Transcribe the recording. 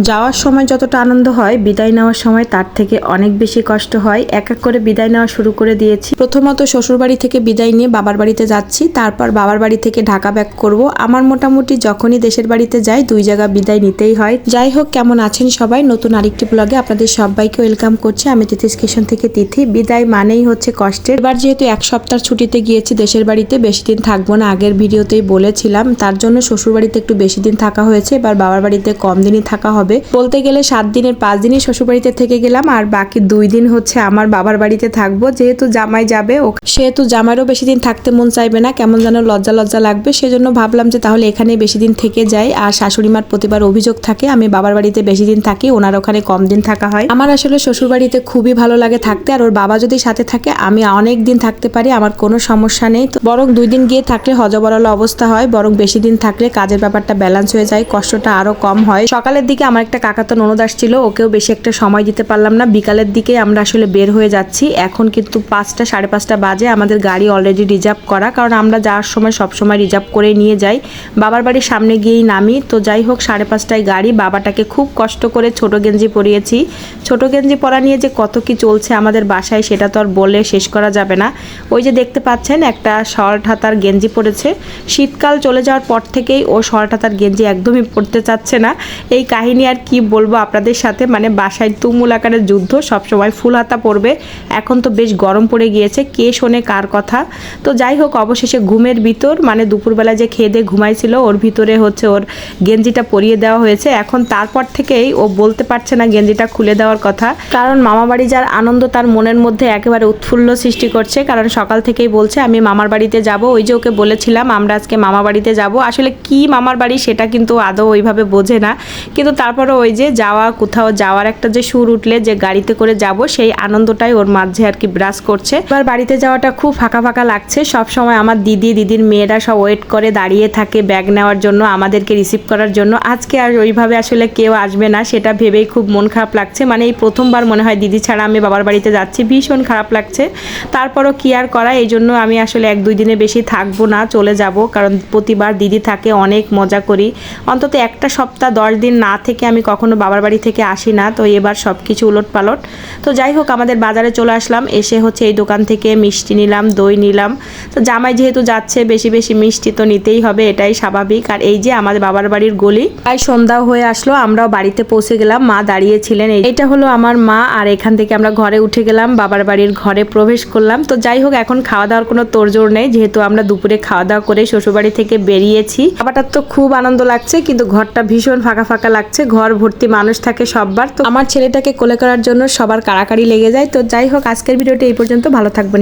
যাওয়ার সময় যতটা আনন্দ হয় বিদায় নেওয়ার সময় তার থেকে অনেক বেশি কষ্ট হয়। এক এক করে বিদায় নেওয়া শুরু করে দিয়েছি। প্রথমত শ্বশুরবাড়ি থেকে বিদায় নিয়ে বাবার বাড়িতে যাচ্ছি, তারপর বাবার বাড়ি থেকে ঢাকা ব্যাক করব। আমার মোটামুটি যখনই দেশের বাড়িতে যাই দুই জায়গা বিদায় নিতেই হয়। যাই হোক, কেমন আছেন সবাই? নতুন আরেকটি ব্লগে আপনাদের সবাইকে ওয়েলকাম করছি। আমি তিথিস কিচেন থেকে তিথি। বিদায় মানেই হচ্ছে কষ্টের। এবার যেহেতু এক সপ্তাহ ছুটিতে গিয়েছি দেশের বাড়িতে, বেশি দিন থাকবো না, আগের ভিডিওতেই বলেছিলাম, তার জন্য শ্বশুর বাড়িতে একটু বেশি দিন থাকা হয়েছে। এবার বাবার বাড়িতে কম দিনই থাকা হবে। বলতে গেলে 7 দিনের 5 দিনই শ্বশুরবাড়িতে থেকে গেলাম, আর বাকি 2 দিন হচ্ছে আমার বাবার বাড়িতে থাকবো। যেহেতু জামাই যাবে, সেহেতু জামাইরও বেশি দিন থাকতে মন চাইবে না, কেমন যেন লজ্জা লজ্জা লাগবে। সেজন্য ভাবলাম যে তাহলে এখানে বেশি দিন থেকে যাই। আর শাশুড়িমার প্রতিবার অভিযোগ থাকে আমি বাবার বাড়িতে বেশি দিন থাকি, ওনার ওখানে কম দিন থাকা হয়। আমার আসলে শ্বশুর বাড়িতে খুবই ভালো লাগে থাকতে, আর ওর বাবা যদি সাথে থাকে আমি অনেক দিন থাকতে পারি, আমার কোনো সমস্যা নেই। বরং 2 দিন গিয়ে থাকলে হজবরল অবস্থা হয়, বরং বেশি দিন থাকলে কাজের ব্যাপারটা ব্যালেন্স হয়ে যায়, কষ্টটা আরো কম হয়। সকালের দিকে আমার একটা কাকাতো ননদ আসছিল, ওকেও বেশি একটা সময় দিতে পারলাম না। বিকালের দিকে আমরা আসলে বের হয়ে যাচ্ছি। এখন কিন্তু 5টা 5:30 বাজে। আমাদের গাড়ি অলরেডি রিজার্ভ করা, কারণ আমরা যাওয়ার সময় সবসময় রিজার্ভ করে নিয়ে যাই। বাবার বাড়ির সামনে গিয়েই নামি। তো যাই হোক, 5:30টায় গাড়ি। বাবাটাকে খুব কষ্ট করে ছোট গেঞ্জি পরিয়েছি। ছোট গেঞ্জি পরা নিয়ে যে কত কি চলছে আমাদের বাসায় সেটা তো আর বলে শেষ করা যাবে না। ওই যে দেখতে পাচ্ছেন একটা শর্ট হাতার গেঞ্জি পরেছে। শীতকাল চলে যাওয়ার পর থেকেই ও শর্ট হাতার গেঞ্জি একদমই পরতে চাচ্ছে না। এই কাহিনী আর কি বলবো আপনাদের সাথে, মানে বাসায় তুমুল আকারের যুদ্ধ। সবসময় ফুল হাতা পরবে, এখন তো বেশ গরম পড়ে গিয়েছে, কে শোনে কার কথা। তো যাই হোক, অবশেষে ঘুমের ভিতর, মানে দুপুরবেলা যে খেয়ে দিয়ে ঘুমাইছিল ওর ভিতরে হচ্ছে ওর গেঞ্জিটা পরিয়ে দেওয়া হয়েছে। এখন তারপর থেকেই ও বলতে পারছে না গেঞ্জিটা খুলে দেওয়ার কথা, কারণ মামা বাড়ি যার আনন্দ তার মনের মধ্যে একেবারে উৎফুল্ল সৃষ্টি করছে। কারণ সকাল থেকেই বলছে আমি মামার বাড়িতে যাব। ওই যে ওকে বলেছিলাম আমরা আজকে মামা বাড়িতে যাব, আসলে কি মামার বাড়ি সেটা কিন্তু আদৌ ওইভাবে বোঝে না, কিন্তু তারপরে ওই যে যাওয়া, কোথাও যাওয়ার একটা যে সুর উঠলে যে গাড়িতে করে যাব, সেই আনন্দটাই ওর মাঝে আর কি বিরাজ করছে। এবার বাড়িতে যাওয়াটা খুব ফাঁকা ফাঁকা লাগছে। সব সময় আমার দিদির মেয়েরা সব ওয়েট করে দাঁড়িয়ে থাকে ব্যাগ নেওয়ার জন্য, আমাদেরকে রিসিভ করার জন্য। আজকে আর ওইভাবে আসলে কেউ আসবে না, সেটা ভেবেই খুব মন খারাপ লাগছে। মানে এই প্রথমবার মনে হয় দিদি ছাড়া আমি বাবার বাড়িতে যাচ্ছি, ভীষণ খারাপ লাগছে। তারপরও কি আর করা, এই জন্য আমি আসলে 1-2 দিনে বেশি থাকবো না, চলে যাব। কারণ প্রতিবার দিদি থাকে, অনেক মজা করি। অন্তত একটা সপ্তাহ 10 দিন না থেকে আমি কখনো বাবার বাড়ি থেকে আসি না। তো এবার সব কিছু উলট পালট। তো যাই হোক, আমাদের বাজারে চলে আসলাম। এসে হচ্ছে এই দোকান থেকে মিষ্টি নিলাম, দই নিলাম। তো জামাই যেহেতু যাচ্ছে বেশি বেশি মিষ্টি তো নিতেই হবে, এটাই স্বাভাবিক। আর এই যে আমাদের বাবার বাড়ির গলি, প্রায় সন্ধ্যাও হয়ে আসলো, আমরাও বাড়িতে পৌঁছে গেলাম। মা দাঁড়িয়েছিলেন, এটা হলো আমার মা। আর এখান থেকে আমরা ঘরে উঠে গেলাম, বাবার বাড়ির ঘরে প্রবেশ করলাম। তো যাই হোক, এখন খাওয়া দাওয়ার কোনো তোড়জোড় নেই, যেহেতু আমরা দুপুরে খাওয়া দাওয়া করে শ্বশুরবাড়ি থেকে বেরিয়েছি। বাবাটার তো খুব আনন্দ লাগছে, কিন্তু ঘরটা ভীষণ ফাঁকা ফাঁকা লাগছে। ঘর ভর্তি মানুষ থাকে সববার। তো আমার ছেলেটাকে কোলে করার জন্য সবার কাড়াকাড়ি লেগে যায়। তো যাই হোক, আজকের ভিডিওটা এই পর্যন্ত। ভালো থাকবেন।